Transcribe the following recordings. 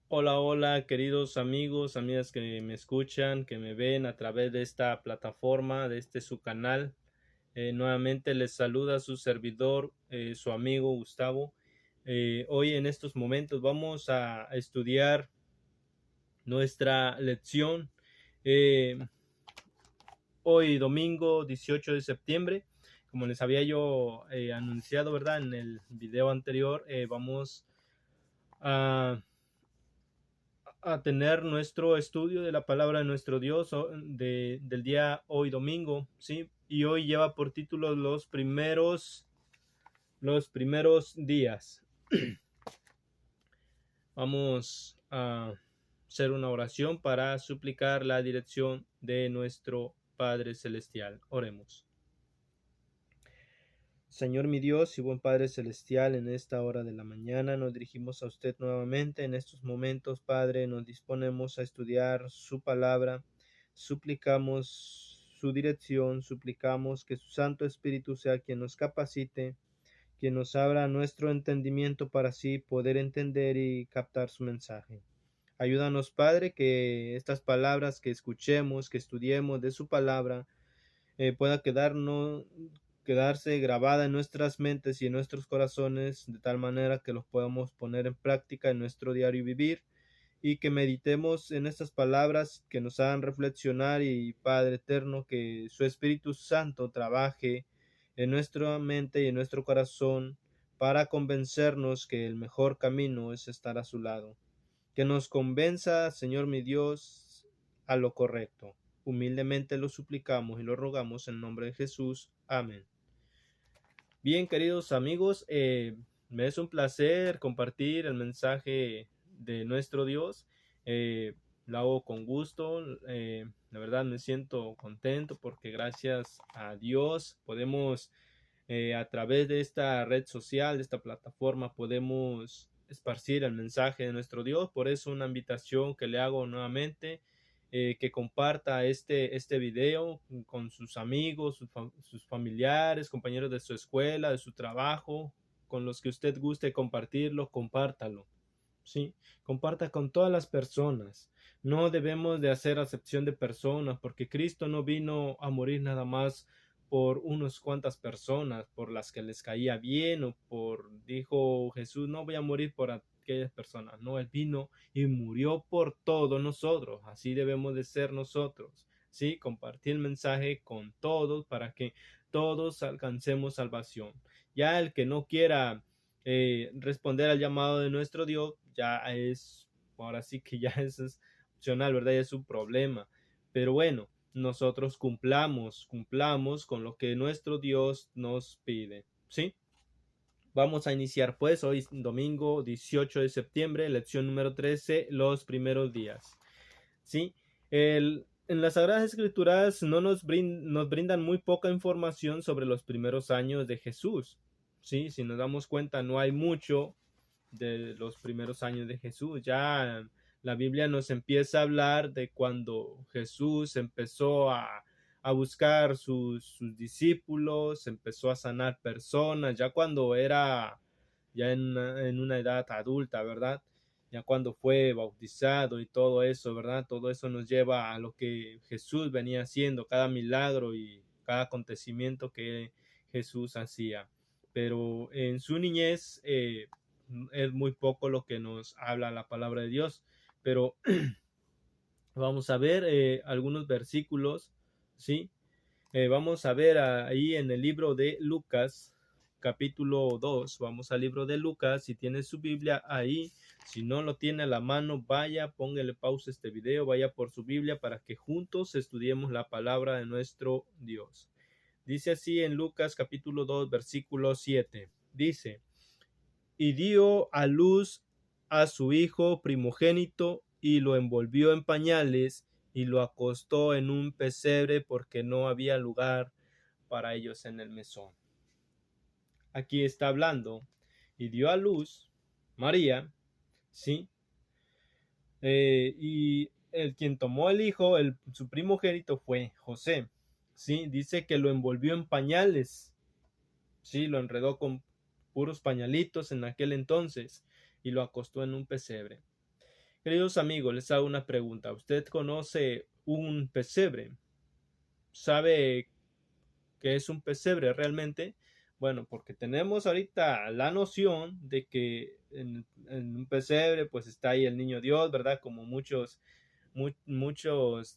Hola, hola, queridos amigos, amigas que me escuchan, que me ven a través de esta plataforma, de este su canal. Nuevamente les saluda su servidor, su amigo Gustavo. Hoy en estos momentos vamos a estudiar nuestra lección. eh, Hoy domingo 18 de septiembre, como les había yo anunciado, ¿verdad? En el video anterior, vamos a tener nuestro estudio de la palabra de nuestro Dios del día hoy domingo, ¿sí? Y hoy lleva por título los primeros días. Vamos a hacer una oración para suplicar la dirección de nuestro Padre Celestial. Oremos. Señor mi Dios y buen Padre Celestial, en esta hora de la mañana nos dirigimos a usted nuevamente. En estos momentos, Padre, nos disponemos a estudiar su palabra. Suplicamos su dirección, suplicamos que su Santo Espíritu sea quien nos capacite, quien nos abra nuestro entendimiento para así poder entender y captar su mensaje. Ayúdanos, Padre, que estas palabras que escuchemos, que estudiemos de su palabra, pueda quedarse grabada en nuestras mentes y en nuestros corazones, de tal manera que los podamos poner en práctica en nuestro diario vivir, y que meditemos en estas palabras que nos hagan reflexionar. Y Padre eterno, que su Espíritu Santo trabaje en nuestra mente y en nuestro corazón para convencernos que el mejor camino es estar a su lado. Que nos convenza, Señor mi Dios, a lo correcto. Humildemente lo suplicamos y lo rogamos en nombre de Jesús. Amén. Bien, queridos amigos, me es un placer compartir el mensaje de nuestro Dios. Lo hago con gusto. La verdad me siento contento porque gracias a Dios podemos, a través de esta red social, de esta plataforma, podemos esparcir el mensaje de nuestro Dios. Por eso una invitación que le hago nuevamente, que comparta este video con sus amigos, sus familiares, compañeros de su escuela, de su trabajo, con los que usted guste compartirlo, compártalo. ¿Sí? Comparta con todas las personas. No debemos de hacer acepción de personas, porque Cristo no vino a morir nada más por unas cuantas personas, por las que les caía bien, o dijo Jesús, no voy a morir por aquellas personas. No, Él vino y murió por todos nosotros. Así debemos de ser nosotros. ¿Sí? Compartir el mensaje con todos para que todos alcancemos salvación. Ya el que no quiera responder al llamado de nuestro Dios, ya es, ahora sí que ya es opcional, ¿verdad? Ya es un problema. Pero bueno, nosotros cumplamos con lo que nuestro Dios nos pide, ¿sí? Vamos a iniciar pues hoy domingo 18 de septiembre, lección número 13, los primeros días, ¿sí? En las Sagradas Escrituras no nos brindan muy poca información sobre los primeros años de Jesús, ¿sí? Si nos damos cuenta, no hay mucho de los primeros años de Jesús. Ya la Biblia nos empieza a hablar de cuando Jesús empezó a buscar sus discípulos, empezó a sanar personas, ya cuando era ya en una edad adulta, ¿verdad? Ya cuando fue bautizado y todo eso, ¿verdad? Todo eso nos lleva a lo que Jesús venía haciendo, cada milagro y cada acontecimiento que Jesús hacía. Pero en su niñez, es muy poco lo que nos habla la palabra de Dios. Pero vamos a ver algunos versículos, ¿sí? Vamos a ver ahí en el libro de Lucas, capítulo 2. Vamos al libro de Lucas. Si tiene su Biblia ahí, si no lo tiene a la mano, vaya, póngale pausa a este video, vaya por su Biblia para que juntos estudiemos la palabra de nuestro Dios. Dice así en Lucas capítulo 2, versículo 7. Dice: y dio a luz a su hijo primogénito, y lo envolvió en pañales, y lo acostó en un pesebre, porque no había lugar para ellos en el mesón. Aquí está hablando, y dio a luz María, ¿sí? Y el quien tomó el hijo, su primogénito, fue José, ¿sí? Dice que lo envolvió en pañales, ¿sí? Lo enredó con puros pañalitos en aquel entonces y lo acostó en un pesebre. Queridos amigos, les hago una pregunta. ¿Usted conoce un pesebre? ¿Sabe qué es un pesebre realmente? Bueno, porque tenemos ahorita la noción de que en un pesebre pues está ahí el niño Dios, ¿verdad? Como muchos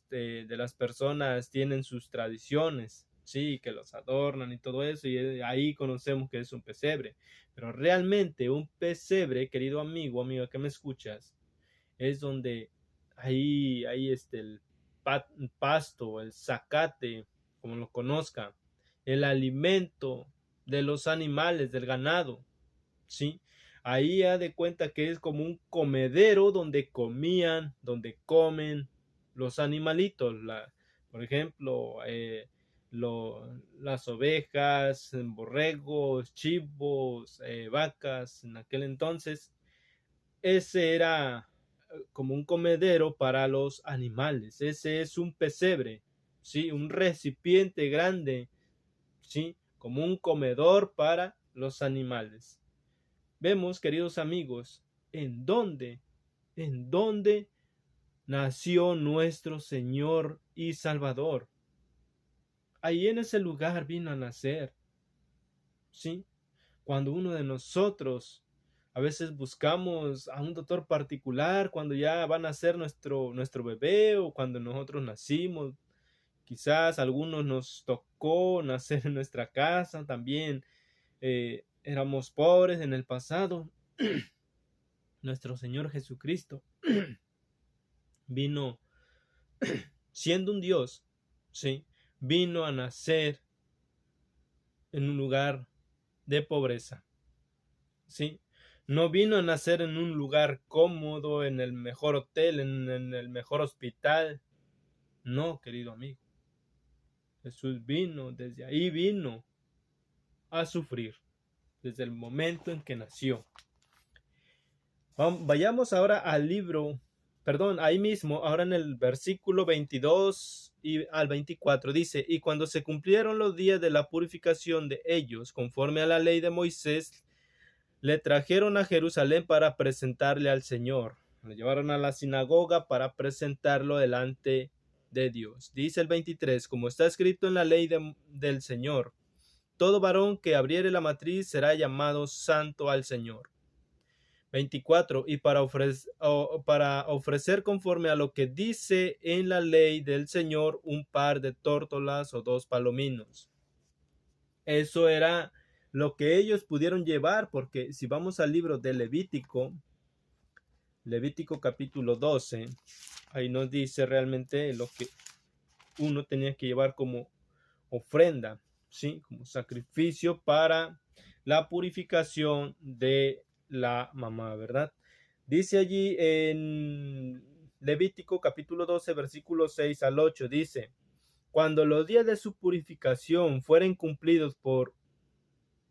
de las personas tienen sus tradiciones, sí, que los adornan y todo eso, y ahí conocemos que es un pesebre. Pero realmente un pesebre, querido amigo, amiga que me escuchas, es donde ahí el pasto, el zacate, como lo conozca, el alimento de los animales, del ganado, ¿sí? Ahí ha de cuenta que es como un comedero donde comían, donde comen los animalitos, por ejemplo, las ovejas, borregos, chivos, vacas, en aquel entonces, ese era como un comedero para los animales. Ese es un pesebre, ¿sí? Un recipiente grande, ¿sí? Como un comedor para los animales. Vemos, queridos amigos, en dónde nació nuestro Señor y Salvador. Ahí en ese lugar vino a nacer, ¿sí? Cuando uno de nosotros a veces buscamos a un doctor particular cuando ya van a nacer nuestro bebé o cuando nosotros nacimos. Quizás a algunos nos tocó nacer en nuestra casa también. Éramos pobres en el pasado. Nuestro Señor Jesucristo vino siendo un Dios, ¿sí? Vino a nacer en un lugar de pobreza, ¿sí? No vino a nacer en un lugar cómodo, en el mejor hotel, en el mejor hospital. No, querido amigo. Jesús vino, desde ahí vino a sufrir, desde el momento en que nació. Vayamos ahora al libro, perdón, ahí mismo, ahora en el versículo 22 y al 24 dice, y cuando se cumplieron los días de la purificación de ellos, conforme a la ley de Moisés, le trajeron a Jerusalén para presentarle al Señor. Le llevaron a la sinagoga para presentarlo delante de Dios. Dice el 23, como está escrito en la ley del Señor, todo varón que abriere la matriz será llamado santo al Señor. 24. Y para ofrecer conforme a lo que dice en la ley del Señor un par de tórtolas o 2 palominos. Eso era lo que ellos pudieron llevar, porque si vamos al libro de Levítico capítulo 12, ahí nos dice realmente lo que uno tenía que llevar como ofrenda, ¿sí? Como sacrificio para la purificación de la mamá, ¿verdad? Dice allí en Levítico capítulo 12, versículos 6 al 8, dice, cuando los días de su purificación fueren cumplidos por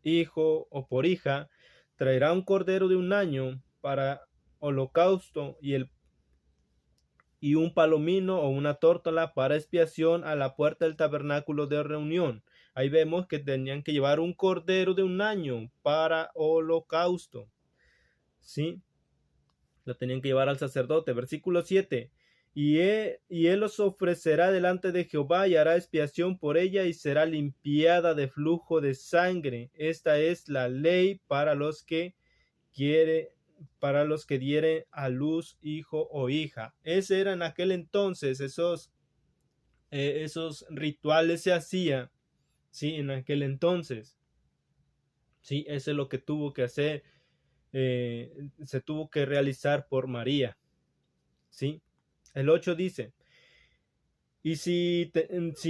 hijo o por hija, traerá un cordero de un año para holocausto y un palomino o una tórtola para expiación a la puerta del tabernáculo de reunión. Ahí vemos que tenían que llevar un cordero de un año para holocausto, ¿sí? Lo tenían que llevar al sacerdote. Versículo 7. Y él los ofrecerá delante de Jehová y hará expiación por ella y será limpiada de flujo de sangre. Esta es la ley para los que diere a luz hijo o hija. Ese era en aquel entonces, esos rituales se hacían, sí, en aquel entonces. Sí, eso es lo que tuvo que hacer, se tuvo que realizar por María. ¿Sí? El 8 dice, y si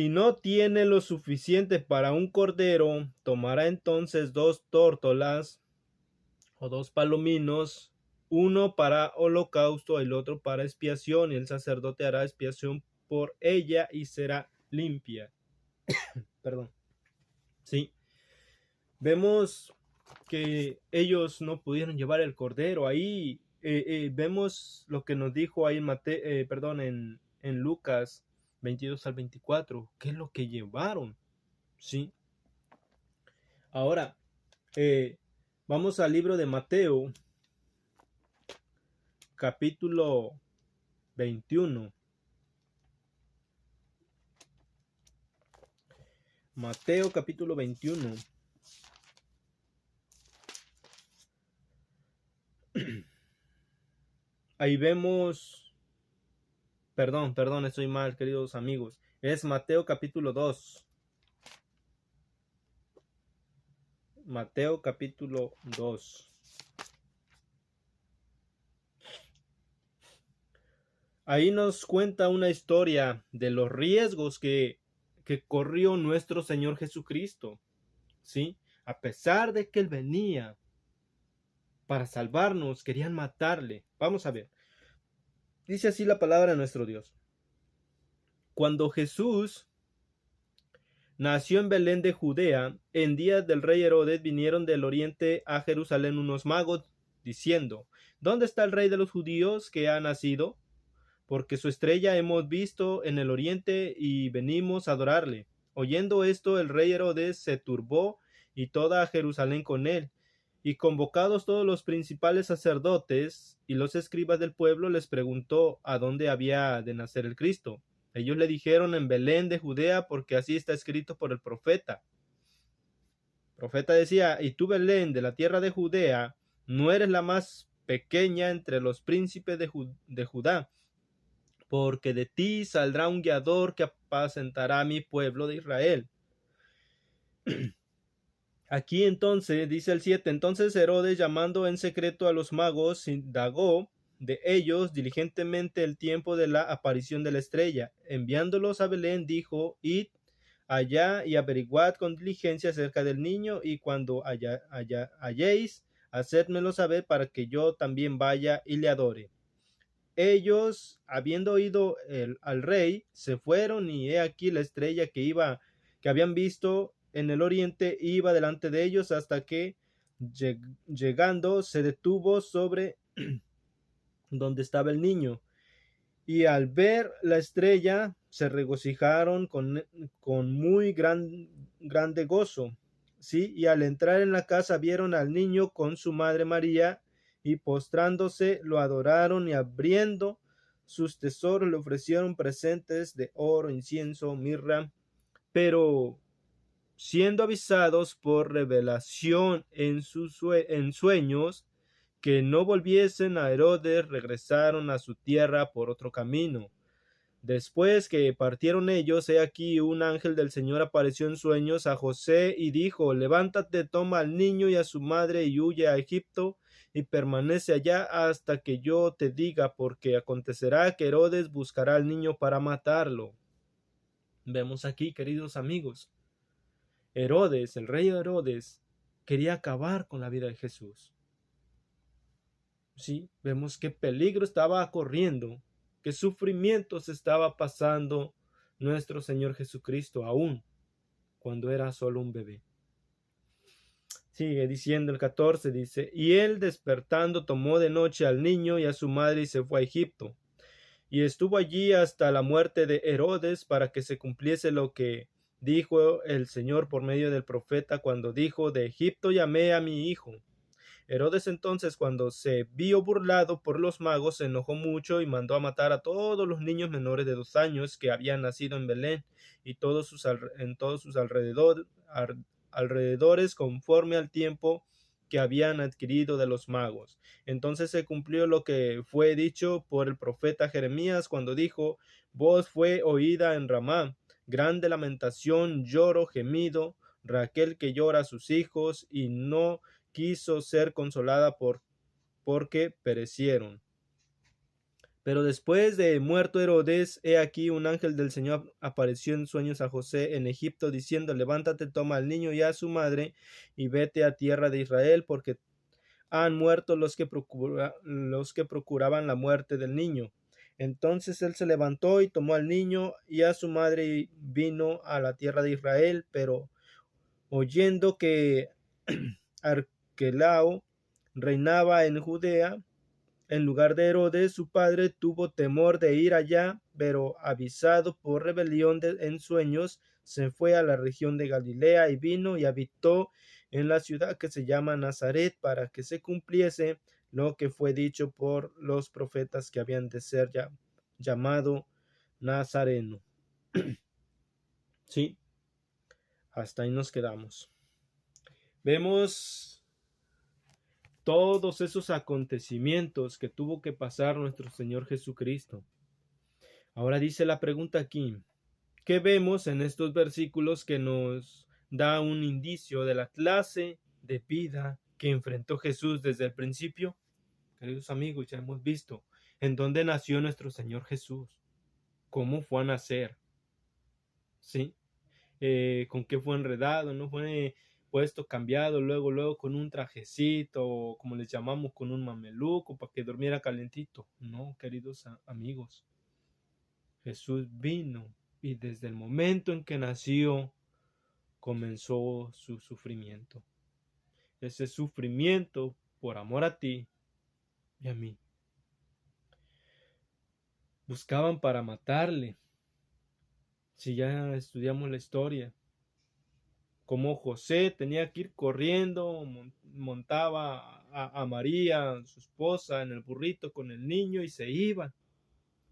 no tiene lo suficiente para un cordero, tomará entonces 2 tórtolas o 2 palominos, uno para holocausto, el otro para expiación, y el sacerdote hará expiación por ella y será limpia. Perdón. Sí. Vemos que ellos no pudieron llevar el cordero. Ahí vemos lo que nos dijo ahí en Lucas 22 al 24. ¿Qué es lo que llevaron? ¿Sí? Ahora, vamos al libro de Mateo, capítulo 21. Mateo capítulo 21. Ahí vemos, perdón, estoy mal, queridos amigos. Es Mateo capítulo 2. Mateo capítulo 2. Ahí nos cuenta una historia de los riesgos que corrió nuestro Señor Jesucristo, ¿sí? A pesar de que Él venía para salvarnos, querían matarle. Vamos a ver. Dice así la palabra de nuestro Dios. Cuando Jesús nació en Belén de Judea, en días del rey Herodes vinieron del oriente a Jerusalén unos magos, diciendo, ¿dónde está el rey de los judíos que ha nacido? Porque su estrella hemos visto en el oriente y venimos a adorarle. Oyendo esto, el rey Herodes se turbó y toda Jerusalén con él. Y convocados todos los principales sacerdotes y los escribas del pueblo, les preguntó a dónde había de nacer el Cristo. Ellos le dijeron en Belén de Judea, porque así está escrito por el profeta. El profeta decía, y tú Belén de la tierra de Judea, no eres la más pequeña entre los príncipes de Judá, porque de ti saldrá un guiador que apacentará a mi pueblo de Israel. Aquí entonces, dice el 7, entonces Herodes, llamando en secreto a los magos, indagó de ellos diligentemente el tiempo de la aparición de la estrella. Enviándolos a Belén, dijo, id allá y averiguad con diligencia acerca del niño, y cuando halléis, hacedmelo saber para que yo también vaya y le adore. Ellos, habiendo oído al rey, se fueron, y he aquí la estrella que habían visto en el oriente iba delante de ellos hasta que, llegando, se detuvo sobre donde estaba el niño. Y al ver la estrella se regocijaron con muy grande gozo. ¿Sí? Y al entrar en la casa vieron al niño con su madre María, y postrándose lo adoraron, y abriendo sus tesoros le ofrecieron presentes de oro, incienso, mirra. Pero siendo avisados por revelación en sueños que no volviesen a Herodes, regresaron a su tierra por otro camino. Después que partieron ellos, he aquí un ángel del Señor apareció en sueños a José y dijo, levántate, toma al niño y a su madre y huye a Egipto y permanece allá hasta que yo te diga, porque acontecerá que Herodes buscará al niño para matarlo. Vemos aquí, queridos amigos, Herodes, el rey Herodes, quería acabar con la vida de Jesús. Sí, vemos qué peligro estaba corriendo, qué sufrimientos estaba pasando nuestro Señor Jesucristo aún cuando era solo un bebé. Sigue diciendo el 14, dice, y él despertando tomó de noche al niño y a su madre y se fue a Egipto, y estuvo allí hasta la muerte de Herodes, para que se cumpliese lo que dijo el Señor por medio del profeta, cuando dijo, de Egipto llamé a mi hijo. Herodes entonces, cuando se vio burlado por los magos, se enojó mucho y mandó a matar a todos los niños menores de 2 años que habían nacido en Belén y en todos sus alrededores, conforme al tiempo que habían adquirido de los magos. Entonces se cumplió lo que fue dicho por el profeta Jeremías, cuando dijo, voz fue oída en Ramá, grande lamentación, lloro, gemido, Raquel que llora a sus hijos y no quiso ser consolada porque perecieron. Pero después de muerto Herodes, he aquí un ángel del Señor apareció en sueños a José en Egipto, diciendo, levántate, toma al niño y a su madre, y vete a tierra de Israel, porque han muerto los que procuraban la muerte del niño. Entonces él se levantó y tomó al niño y a su madre y vino a la tierra de Israel, pero oyendo que Arquelao reinaba en Judea, en lugar de Herodes, su padre, tuvo temor de ir allá, pero avisado por rebelión en sueños, se fue a la región de Galilea y vino y habitó en la ciudad que se llama Nazaret, para que se cumpliese lo que fue dicho por los profetas que habían de ser llamado Nazareno. Sí, hasta ahí nos quedamos. Vemos todos esos acontecimientos que tuvo que pasar nuestro Señor Jesucristo. Ahora dice la pregunta aquí, ¿qué vemos en estos versículos que nos da un indicio de la clase de vida que enfrentó Jesús desde el principio? Queridos amigos, ya hemos visto en dónde nació nuestro Señor Jesús, cómo fue a nacer, ¿sí? Con qué fue enredado, no fue puesto, cambiado, luego con un trajecito, como les llamamos, con un mameluco, para que durmiera calentito. No, queridos amigos, Jesús vino y desde el momento en que nació, comenzó su sufrimiento. Ese sufrimiento por amor a ti y a mí. Buscaban para matarle. Si ya estudiamos la historia, como José tenía que ir corriendo, montaba a María, su esposa, en el burrito con el niño y se iban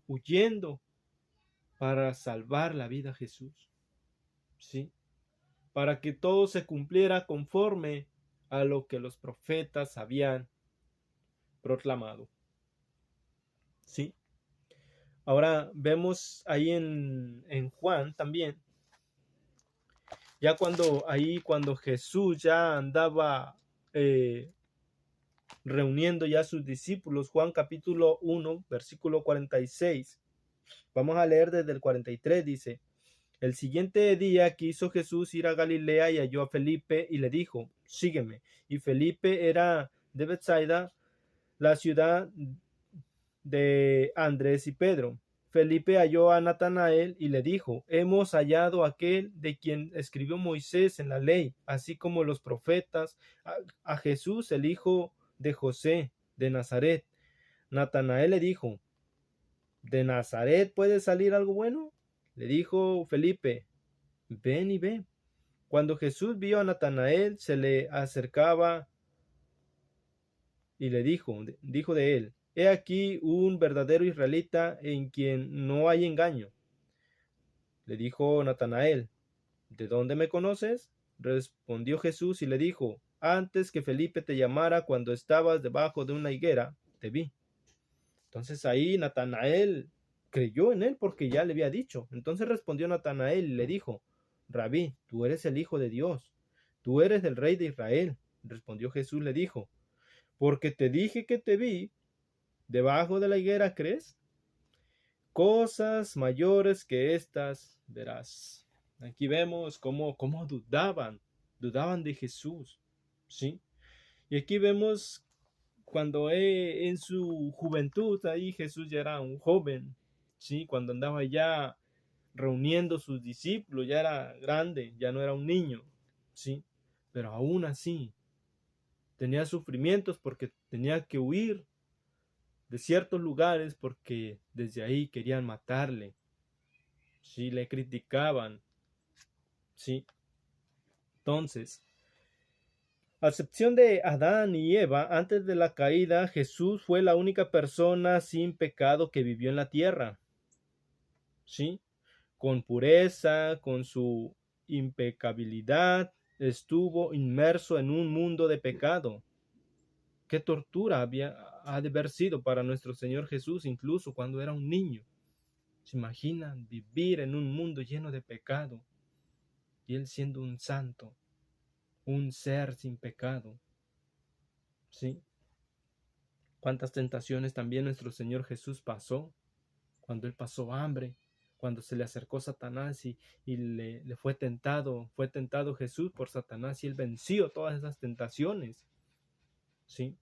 huyendo para salvar la vida a Jesús. ¿Sí? Para que todo se cumpliera conforme a lo que los profetas habían proclamado. ¿Sí? Ahora vemos ahí en Juan también, ya cuando Jesús ya andaba reuniendo ya a sus discípulos, Juan capítulo 1, versículo 46. Vamos a leer desde el 43, dice, el siguiente día quiso Jesús ir a Galilea y halló a Felipe y le dijo, sígueme. Y Felipe era de Bethsaida, la ciudad de Andrés y Pedro. Felipe halló a Natanael y le dijo, hemos hallado a aquel de quien escribió Moisés en la ley, así como los profetas, a Jesús, el hijo de José, de Nazaret. Natanael le dijo, ¿de Nazaret puede salir algo bueno? Le dijo Felipe, ven y ve. Cuando Jesús vio a Natanael, se le acercaba y le dijo de él, he aquí un verdadero israelita en quien no hay engaño. Le dijo Natanael, ¿de dónde me conoces? Respondió Jesús y le dijo, antes que Felipe te llamara cuando estabas debajo de una higuera, te vi. Entonces ahí Natanael creyó en él porque ya le había dicho. Entonces respondió Natanael y le dijo, Rabí, tú eres el Hijo de Dios, tú eres el Rey de Israel. Respondió Jesús, le dijo, porque te dije que te vi debajo de la higuera, ¿crees? Cosas mayores que estas verás. Aquí vemos cómo dudaban de Jesús, ¿sí? Y aquí vemos cuando en su juventud, ahí Jesús ya era un joven, ¿sí? Cuando andaba ya reuniendo sus discípulos, ya era grande, ya no era un niño, ¿sí? Pero aún así, tenía sufrimientos porque tenía que huir de ciertos lugares porque desde ahí querían matarle, ¿sí? Le criticaban, ¿sí? Entonces, a excepción de Adán y Eva, antes de la caída, Jesús fue la única persona sin pecado que vivió en la tierra, ¿sí? Con pureza, con su impecabilidad, estuvo inmerso en un mundo de pecado. Qué tortura ha de haber sido para nuestro Señor Jesús, incluso cuando era un niño. ¿Se imaginan vivir en un mundo lleno de pecado y él siendo un santo, un ser sin pecado? ¿Sí? Cuántas tentaciones también nuestro Señor Jesús pasó, cuando él pasó hambre, cuando se le acercó Satanás y le fue tentado Jesús por Satanás y él venció todas esas tentaciones. ¿Sí?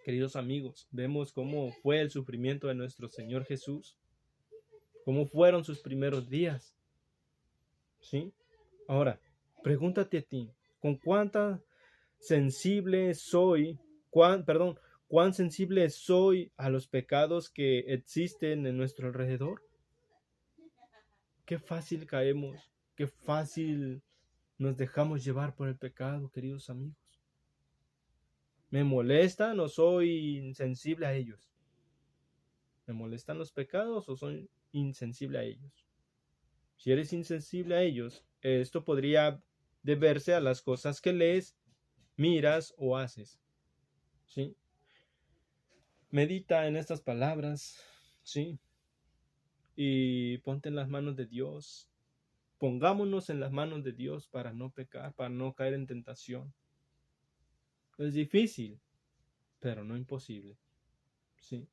Queridos amigos, vemos cómo fue el sufrimiento de nuestro Señor Jesús, cómo fueron sus primeros días. ¿Sí? Ahora, pregúntate a ti, ¿con cuánta sensible soy, cuán sensible soy a los pecados que existen en nuestro alrededor? Qué fácil caemos, qué fácil nos dejamos llevar por el pecado, queridos amigos. ¿Me molestan o soy insensible a ellos? ¿Me molestan los pecados o soy insensible a ellos? Si eres insensible a ellos, esto podría deberse a las cosas que lees, miras o haces. ¿Sí? Medita en estas palabras, ¿sí? Y ponte en las manos de Dios. Pongámonos en las manos de Dios para no pecar, para no caer en tentación. Es difícil, pero no imposible. ¿Sí?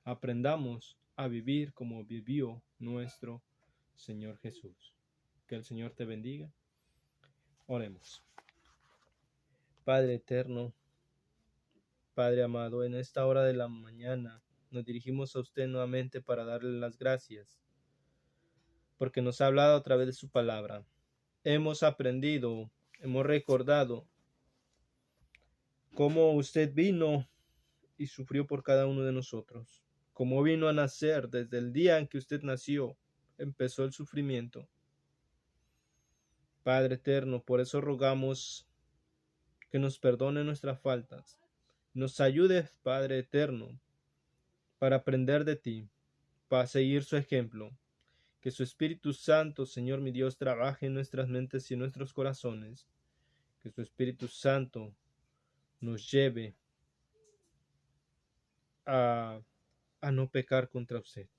Aprendamos a vivir como vivió nuestro Señor Jesús. Que el Señor te bendiga. Oremos. Padre eterno, Padre amado, en esta hora de la mañana nos dirigimos a usted nuevamente para darle las gracias, porque nos ha hablado a través de su palabra. Hemos aprendido, hemos recordado cómo usted vino y sufrió por cada uno de nosotros, cómo vino a nacer desde el día en que usted nació, empezó el sufrimiento. Padre eterno, por eso rogamos que nos perdone nuestras faltas, nos ayudes, Padre eterno, para aprender de ti, para seguir su ejemplo. Que su Espíritu Santo, Señor mi Dios, trabaje en nuestras mentes y en nuestros corazones. Que su Espíritu Santo nos lleve a, a no pecar contra usted.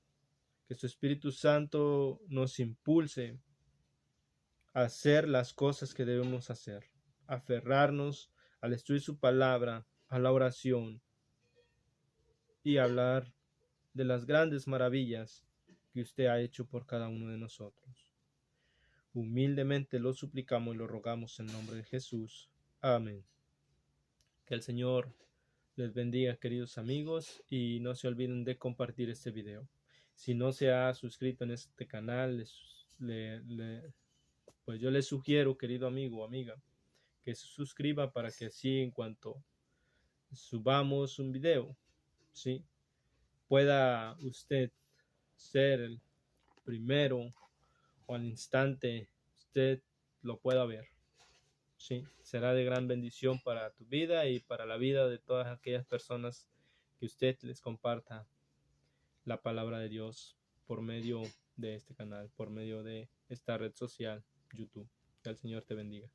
Que su Espíritu Santo nos impulse a hacer las cosas que debemos hacer. Aferrarnos al estudio de su palabra, a la oración y hablar de las grandes maravillas que usted ha hecho por cada uno de nosotros. Humildemente lo suplicamos y lo rogamos en nombre de Jesús. Amén. Que el Señor les bendiga, queridos amigos, y no se olviden de compartir este video. Si no se ha suscrito en este canal, pues yo les sugiero, querido amigo o amiga, que se suscriba para que así en cuanto subamos un video, ¿sí?, pueda usted ser el primero o al instante usted lo pueda ver. Sí, será de gran bendición para tu vida y para la vida de todas aquellas personas que usted les comparta la palabra de Dios por medio de este canal, por medio de esta red social, YouTube. Que el Señor te bendiga.